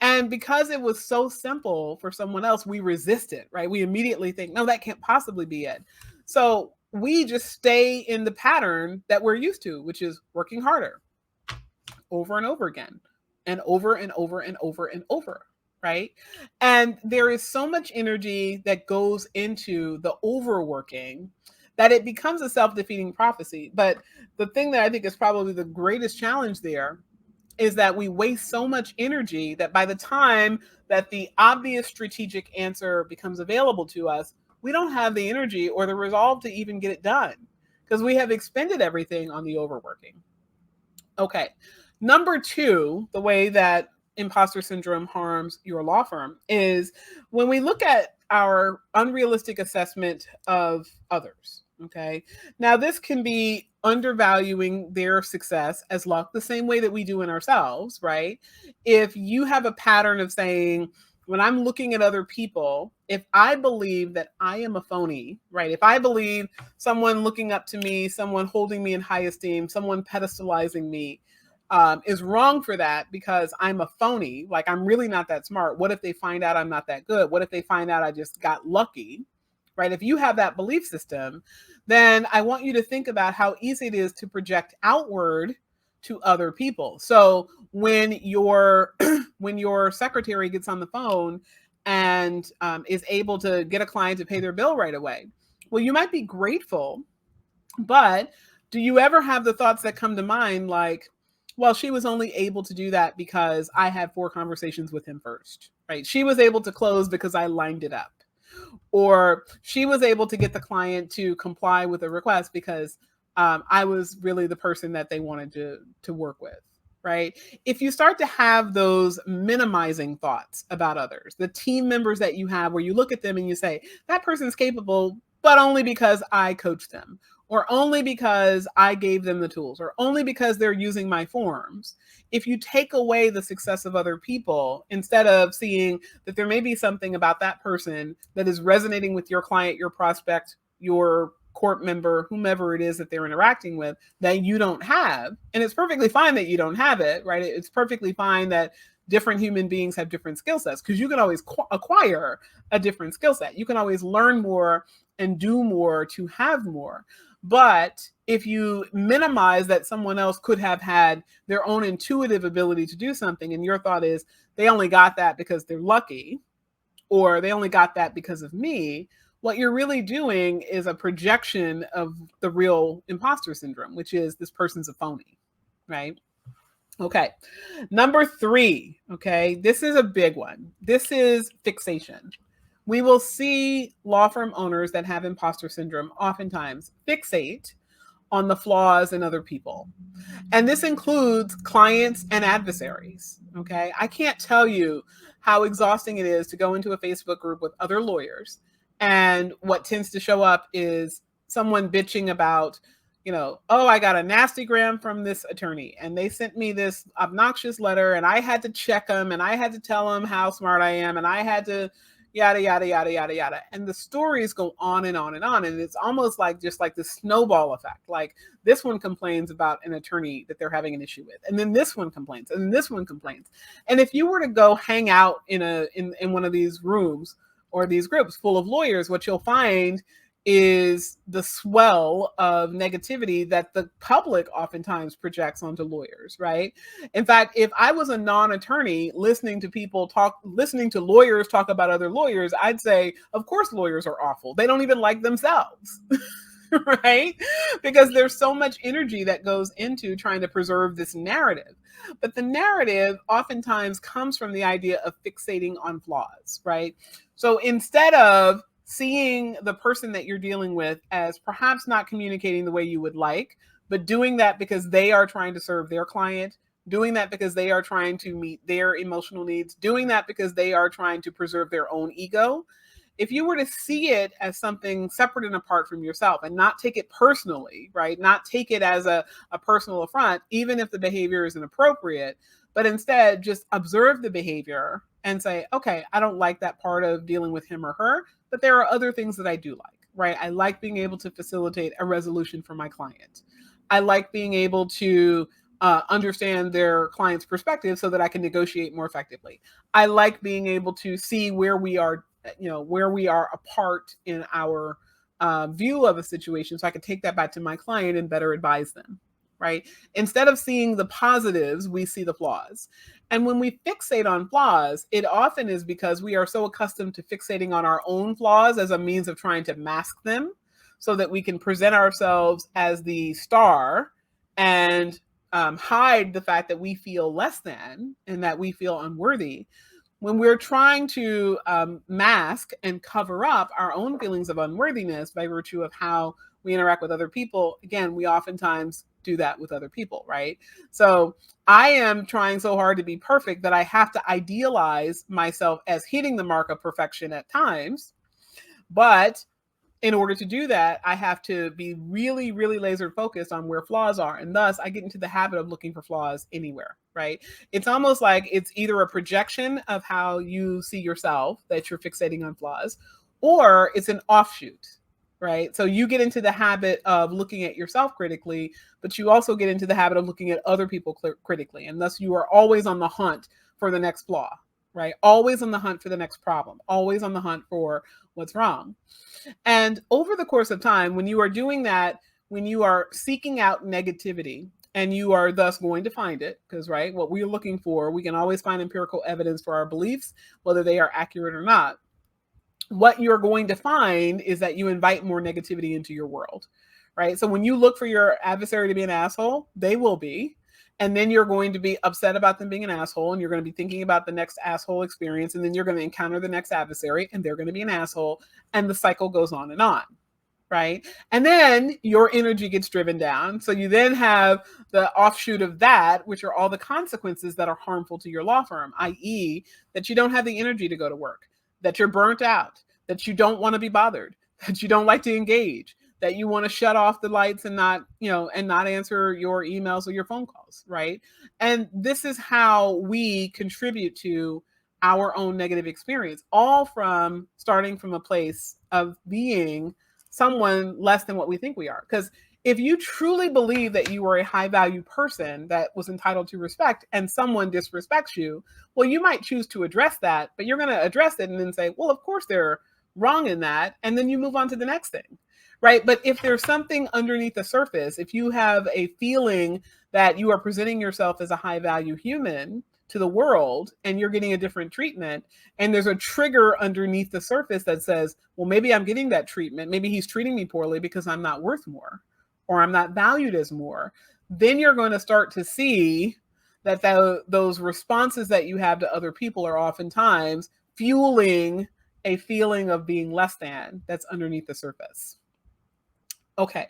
and because it was so simple for someone else, we resist it, right? We immediately think, no, that can't possibly be it. So we just stay in the pattern that we're used to, which is working harder over and over again, and over and over and over and over, right? And there is so much energy that goes into the overworking that it becomes a self-defeating prophecy. But the thing that I think is probably the greatest challenge there is that we waste so much energy that by the time that the obvious strategic answer becomes available to us, we don't have the energy or the resolve to even get it done because we have expended everything on the overworking. Okay. Number 2, the way that imposter syndrome harms your law firm is when we look at our unrealistic assessment of others. Okay. Now, this can be undervaluing their success as luck, the same way that we do in ourselves, right? If you have a pattern of saying, when I'm looking at other people, if I believe that I am a phony, right? If I believe someone looking up to me, someone holding me in high esteem, someone pedestalizing me, is wrong for that because I'm a phony, like I'm really not that smart. What if they find out I'm not that good? What if they find out I just got lucky? Right? If you have that belief system, then I want you to think about how easy it is to project outward to other people. So when your when your secretary gets on the phone and is able to get a client to pay their bill right away, well, you might be grateful, but do you ever have the thoughts that come to mind like, well, she was only able to do that because I had 4 conversations with him first, right? She was able to close because I lined it up. Or she was able to get the client to comply with a request because I was really the person that they wanted to work with, right? If you start to have those minimizing thoughts about others, the team members that you have where you look at them and you say, that person's capable, but only because I coached them, or only because I gave them the tools, or only because they're using my forms. If you take away the success of other people, instead of seeing that there may be something about that person that is resonating with your client, your prospect, your court member, whomever it is that they're interacting with, that you don't have. And it's perfectly fine that you don't have it, right? It's perfectly fine that different human beings have different skill sets because you can always acquire a different skill set. You can always learn more and do more to have more. But if you minimize that someone else could have had their own intuitive ability to do something, and your thought is they only got that because they're lucky, or they only got that because of me, what you're really doing is a projection of the real imposter syndrome, which is this person's a phony, right? Okay. Number 3, okay, this is a big one. This is fixation. We will see law firm owners that have imposter syndrome oftentimes fixate on the flaws in other people. And this includes clients and adversaries. Okay. I can't tell you how exhausting it is to go into a Facebook group with other lawyers. And what tends to show up is someone bitching about, oh, I got a nasty gram from this attorney and they sent me this obnoxious letter and I had to check them and I had to tell them how smart I am and I had to yada, yada, yada, yada, yada. And the stories go on and on and on. And it's almost like just like the snowball effect. Like this one complains about an attorney that they're having an issue with. And then this one complains. And then this one complains. And if you were to go hang out in one of these rooms or these groups full of lawyers, what you'll find is the swell of negativity that the public oftentimes projects onto lawyers, right? In fact, if I was a non-attorney listening to lawyers talk about other lawyers, I'd say, of course lawyers are awful. They don't even like themselves. right? Because there's so much energy that goes into trying to preserve this narrative. But the narrative oftentimes comes from the idea of fixating on flaws, right? So instead of seeing the person that you're dealing with as perhaps not communicating the way you would like, but doing that because they are trying to serve their client, doing that because they are trying to meet their emotional needs, doing that because they are trying to preserve their own ego. If you were to see it as something separate and apart from yourself and not take it personally, right? Not take it as a personal affront, even if the behavior is inappropriate, but instead just observe the behavior and say, okay, I don't like that part of dealing with him or her, but there are other things that I do like, right? I like being able to facilitate a resolution for my client. I like being able to understand their client's perspective so that I can negotiate more effectively. I like being able to see where we are, where we are apart in our view of a situation, so I can take that back to my client and better advise them, right? Instead of seeing the positives, we see the flaws. And when we fixate on flaws, it often is because we are so accustomed to fixating on our own flaws as a means of trying to mask them so that we can present ourselves as the star and hide the fact that we feel less than and that we feel unworthy. When we're trying to mask and cover up our own feelings of unworthiness by virtue of how we interact with other people, again, we oftentimes do that with other people, right? So I am trying so hard to be perfect that I have to idealize myself as hitting the mark of perfection at times. But in order to do that, I have to be really, really laser focused on where flaws are. And thus I get into the habit of looking for flaws anywhere, right? It's almost like it's either a projection of how you see yourself that you're fixating on flaws, or it's an offshoot, right? So you get into the habit of looking at yourself critically, but you also get into the habit of looking at other people critically. And thus you are always on the hunt for the next flaw, right? Always on the hunt for the next problem, always on the hunt for what's wrong. And over the course of time, when you are doing that, when you are seeking out negativity, and you are thus going to find it, because, right, what we're looking for, we can always find empirical evidence for our beliefs, whether they are accurate or not. What you're going to find is that you invite more negativity into your world, right? So when you look for your adversary to be an asshole, they will be. And then you're going to be upset about them being an asshole, and you're going to be thinking about the next asshole experience, and then you're going to encounter the next adversary, and they're going to be an asshole, and the cycle goes on, right? And then your energy gets driven down. So you then have the offshoot of that, which are all the consequences that are harmful to your law firm, i.e., that you don't have the energy to go to work, that you're burnt out, that you don't want to be bothered, that you don't like to engage, that you want to shut off the lights and not, and not answer your emails or your phone calls, right? And this is how we contribute to our own negative experience, all from starting from a place of being someone less than what we think we are. Because if you truly believe that you are a high value person that was entitled to respect and someone disrespects you, well, you might choose to address that, but you're going to address it and then say, well, of course they're wrong in that. And then you move on to the next thing, right? But if there's something underneath the surface, if you have a feeling that you are presenting yourself as a high value human to the world and you're getting a different treatment, and there's a trigger underneath the surface that says, well, maybe I'm getting that treatment. Maybe he's treating me poorly because I'm not worth more, or I'm not valued as more. Then you're going to start to see that those responses that you have to other people are oftentimes fueling a feeling of being less than that's underneath the surface. Okay.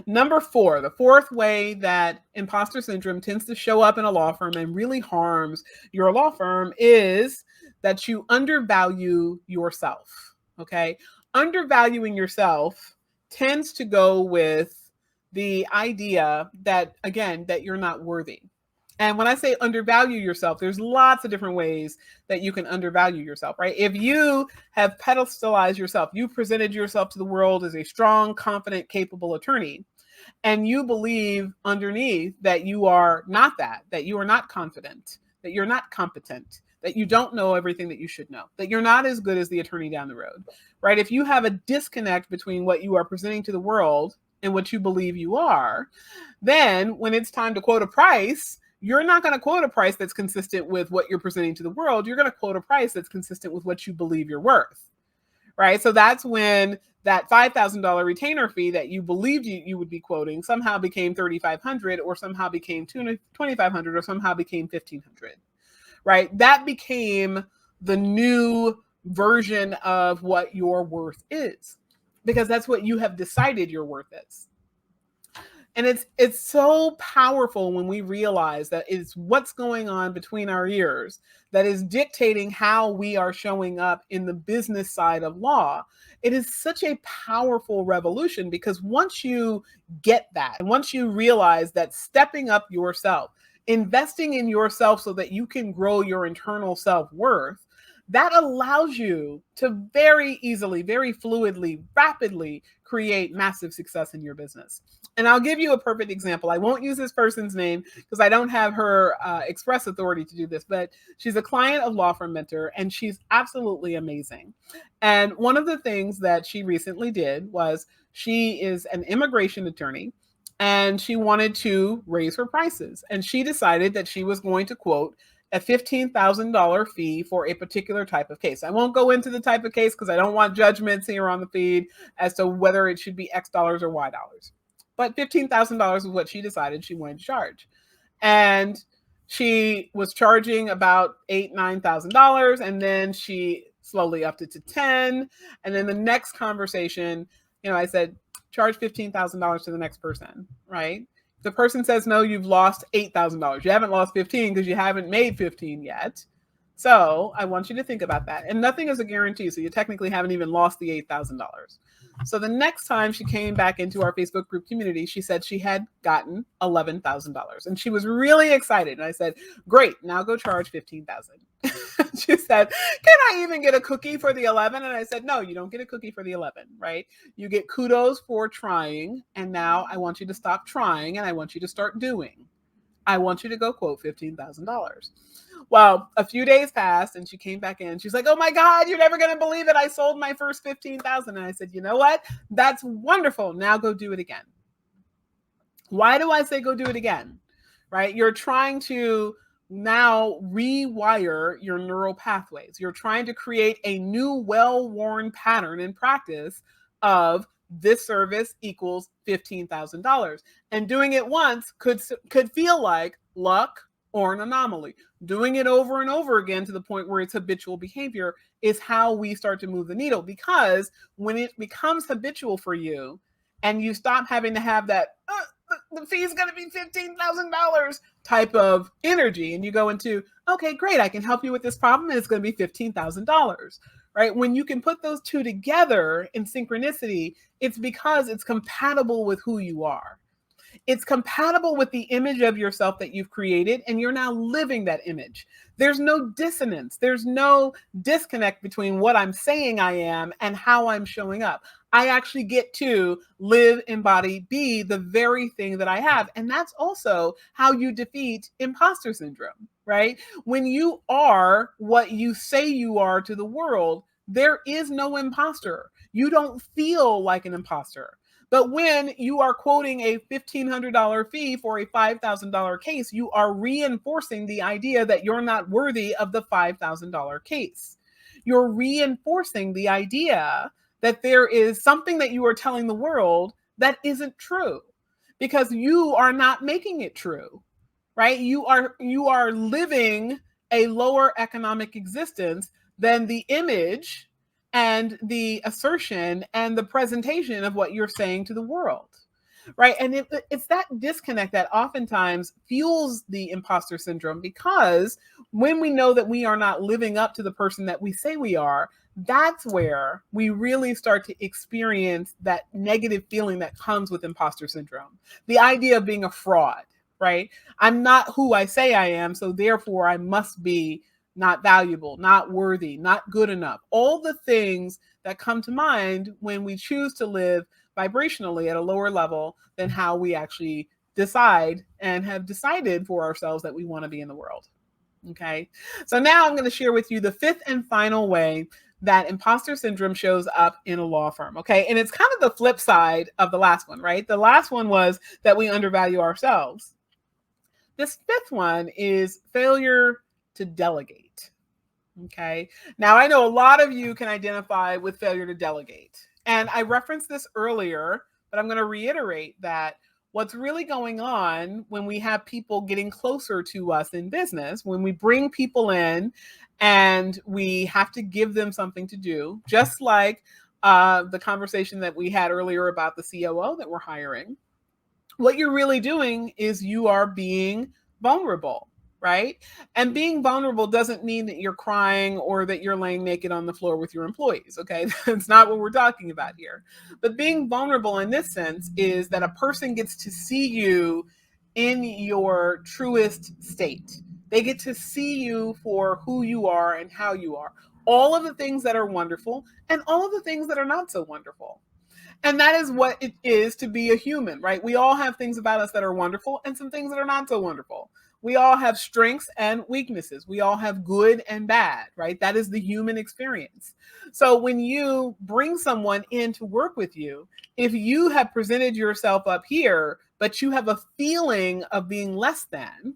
Number 4, the fourth way that imposter syndrome tends to show up in a law firm and really harms your law firm is that you undervalue yourself. Okay. Undervaluing yourself tends to go with the idea that, again, that you're not worthy. And when I say undervalue yourself, there's lots of different ways that you can undervalue yourself, right? If you have pedestalized yourself, you presented yourself to the world as a strong, confident, capable attorney, and you believe underneath that you are not that you are not confident, that you're not competent, that you don't know everything that you should know, that you're not as good as the attorney down the road, right? If you have a disconnect between what you are presenting to the world and what you believe you are, then when it's time to quote a price, you're not going to quote a price that's consistent with what you're presenting to the world. You're going to quote a price that's consistent with what you believe you're worth, right? So that's when that $5,000 retainer fee that you believed you would be quoting somehow became $3,500 or somehow became $2,500 or somehow became $1,500, right? That became the new version of what your worth is, because that's what you have decided your worth is. And it's so powerful when we realize that it's what's going on between our ears that is dictating how we are showing up in the business side of law. It is such a powerful revolution, because once you get that, and once you realize that stepping up yourself, investing in yourself so that you can grow your internal self-worth, that allows you to very easily, very fluidly, rapidly create massive success in your business. And I'll give you a perfect example. I won't use this person's name because I don't have her express authority to do this, but she's a client of Law Firm Mentor, and she's absolutely amazing. And one of the things that she recently did was, she is an immigration attorney, and she wanted to raise her prices. And she decided that she was going to quote a $15,000 fee for a particular type of case. I won't go into the type of case because I don't want judgments here on the feed as to whether it should be X dollars or Y dollars. But $15,000 is what she decided she wanted to charge. And she was charging about $8,000, $9,000, and then she slowly upped it to 10. And then the next conversation, I said, charge $15,000 to the next person, right? The person says no, you've lost $8,000. You haven't lost 15 because you haven't made 15 yet. So I want you to think about that. And nothing is a guarantee. So you technically haven't even lost the $8,000. So the next time she came back into our Facebook group community, she said she had gotten $11,000, and she was really excited. And I said, great, now go charge $15,000. She said, can I even get a cookie for the 11? And I said, no, you don't get a cookie for the 11, right? You get kudos for trying. And now I want you to stop trying, and I want you to start doing. I want you to go quote $15,000. Well, a few days passed, and she came back in. She's like, oh my God, you're never going to believe it. I sold my first $15,000. And I said, you know what? That's wonderful. Now go do it again. Why do I say go do it again? Right? You're trying to now rewire your neural pathways. You're trying to create a new, well-worn pattern in practice of this service equals $15,000. And doing it once could feel like luck or an anomaly. Doing it over and over again to the point where it's habitual behavior is how we start to move the needle. Because when it becomes habitual for you and you stop having to have that, the fee is going to be $15,000 type of energy, and you go into, okay, great, I can help you with this problem, and it's going to be $15,000. Right? When you can put those two together in synchronicity, it's because it's compatible with who you are. It's compatible with the image of yourself that you've created, and you're now living that image. There's no dissonance. There's no disconnect between what I'm saying I am and how I'm showing up. I actually get to live, embody, be the very thing that I have. And that's also how you defeat imposter syndrome, right? When you are what you say you are to the world, there is no imposter. You don't feel like an imposter. But when you are quoting a $1,500 fee for a $5,000 case, you are reinforcing the idea that you're not worthy of the $5,000 case. You're reinforcing the idea that there is something that you are telling the world that isn't true, because you are not making it true, right? You are living a lower economic existence than the image and the assertion and the presentation of what you're saying to the world, right? And it's that disconnect that oftentimes fuels the imposter syndrome, because when we know that we are not living up to the person that we say we are, that's where we really start to experience that negative feeling that comes with imposter syndrome. The idea of being a fraud, right? I'm not who I say I am, so therefore I must be not valuable, not worthy, not good enough. All the things that come to mind when we choose to live vibrationally at a lower level than how we actually decide and have decided for ourselves that we want to be in the world. Okay. So now I'm going to share with you the fifth and final way that imposter syndrome shows up in a law firm. Okay. And it's kind of the flip side of the last one, right? The last one was that we undervalue ourselves. This fifth one is failure to delegate. Okay. Now, I know a lot of you can identify with failure to delegate. And I referenced this earlier, but I'm going to reiterate that what's really going on when we have people getting closer to us in business, when we bring people in and we have to give them something to do, just like the conversation that we had earlier about the COO that we're hiring, what you're really doing is you are being vulnerable, right? And being vulnerable doesn't mean that you're crying or that you're laying naked on the floor with your employees, okay? That's not what we're talking about here. But being vulnerable in this sense is that a person gets to see you in your truest state. They get to see you for who you are and how you are. All of the things that are wonderful and all of the things that are not so wonderful. And that is what it is to be a human, right? We all have things about us that are wonderful and some things that are not so wonderful. We all have strengths and weaknesses. We all have good and bad, right? That is the human experience. So when you bring someone in to work with you, if you have presented yourself up here, but you have a feeling of being less than,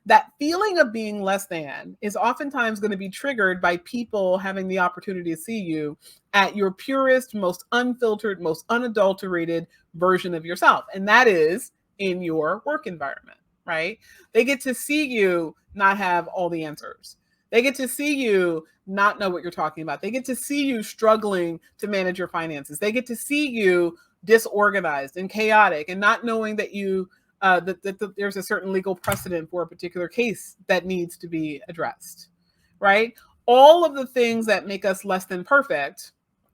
that feeling of being less than is oftentimes going to be triggered by people having the opportunity to see you at your purest, most unfiltered, most unadulterated version of yourself. And that is in your work environment, right? They get to see you not have all the answers. They get to see you not know what you're talking about. They get to see you struggling to manage your finances. They get to see you disorganized and chaotic and not knowing that that there's a certain legal precedent for a particular case that needs to be addressed, right? All of the things that make us less than perfect.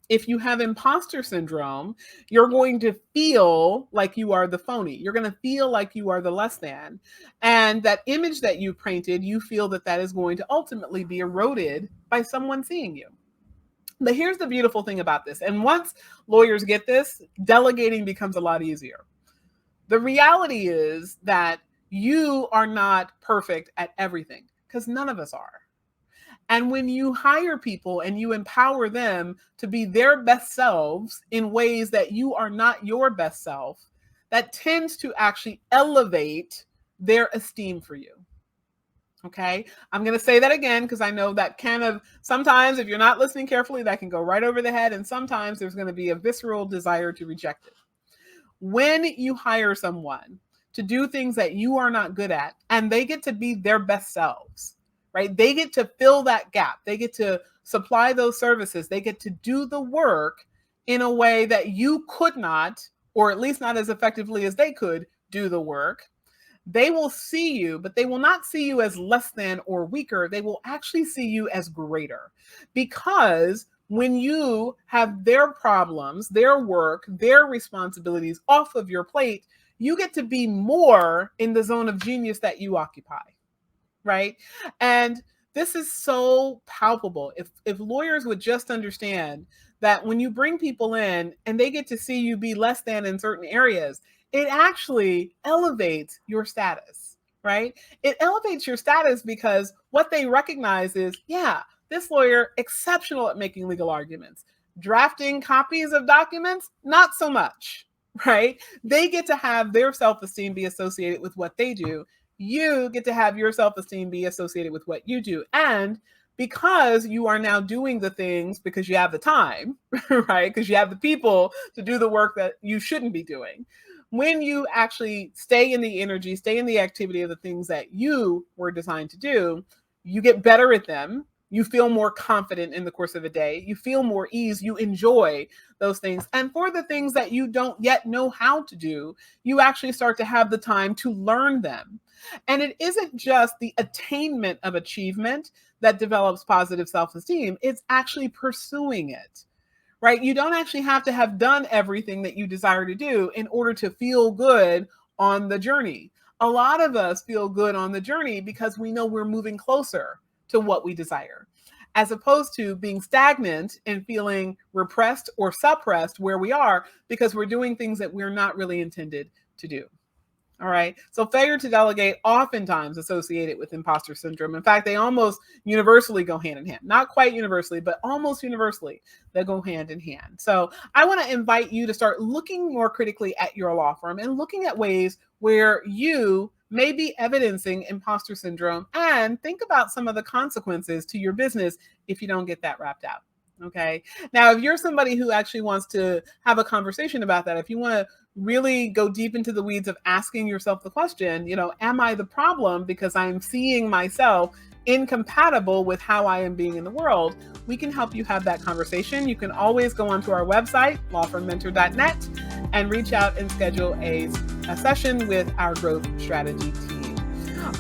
If you have imposter syndrome, you're going to feel like you are the phony. You're going to feel like you are the less than. And that image that you painted, you feel that that is going to ultimately be eroded by someone seeing you. But here's the beautiful thing about this. And once lawyers get this, delegating becomes a lot easier. The reality is that you are not perfect at everything because none of us are. And when you hire people and you empower them to be their best selves in ways that you are not your best self, that tends to actually elevate their esteem for you. Okay. I'm going to say that again because I know that kind of sometimes, if you're not listening carefully, that can go right over the head. And sometimes there's going to be a visceral desire to reject it. When you hire someone to do things that you are not good at and they get to be their best selves, right? They get to fill that gap. They get to supply those services. They get to do the work in a way that you could not, or at least not as effectively as they could do the work. They will see you, but they will not see you as less than or weaker. They will actually see you as greater because when you have their problems, their work, their responsibilities off of your plate, you get to be more in the zone of genius that you occupy, right? And this is so palpable. If lawyers would just understand that when you bring people in and they get to see you be less than in certain areas, it actually elevates your status, right? It elevates your status because what they recognize is, yeah, this lawyer, exceptional at making legal arguments. Drafting copies of documents, not so much, right? They get to have their self-esteem be associated with what they do. You get to have your self-esteem be associated with what you do. And because you are now doing the things because you have the time, right? Because you have the people to do the work that you shouldn't be doing. When you actually stay in the energy, stay in the activity of the things that you were designed to do, you get better at them. You feel more confident in the course of a day. You feel more ease. You enjoy those things. And for the things that you don't yet know how to do, you actually start to have the time to learn them. And it isn't just the attainment of achievement that develops positive self-esteem. It's actually pursuing it, right? You don't actually have to have done everything that you desire to do in order to feel good on the journey. A lot of us feel good on the journey because we know we're moving closer to what we desire, as opposed to being stagnant and feeling repressed or suppressed where we are because we're doing things that we're not really intended to do. All right. So failure to delegate oftentimes associated with imposter syndrome. In fact, they almost universally go hand in hand. Not quite universally, but almost universally, they go hand in hand. So I want to invite you to start looking more critically at your law firm and looking at ways where you may be evidencing imposter syndrome, and think about some of the consequences to your business if you don't get that wrapped out. Okay. Now, if you're somebody who actually wants to have a conversation about that, if you want to really go deep into the weeds of asking yourself the question, am I the problem because I'm seeing myself incompatible with how I am being in the world, we can help you have that conversation. You can always go onto our website, lawfirmmentor.net, and reach out and schedule a session with our growth strategy team.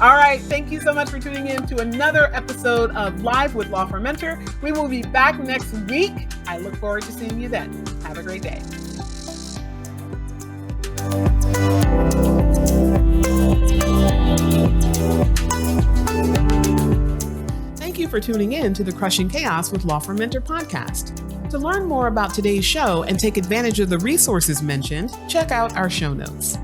All right. Thank you so much for tuning in to another episode of Live with Law Firm Mentor. We will be back next week. I look forward to seeing you then. Have a great day. Thank you for tuning in to the Crushing Chaos with Law Firm Mentor podcast. To learn more about today's show and take advantage of the resources mentioned, check out our show notes.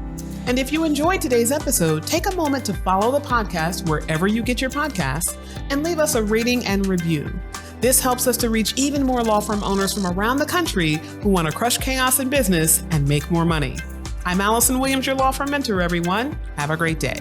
And if you enjoyed today's episode, take a moment to follow the podcast wherever you get your podcasts and leave us a rating and review. This helps us to reach even more law firm owners from around the country who want to crush chaos in business and make more money. I'm Allison Williams, your law firm mentor, everyone. Have a great day.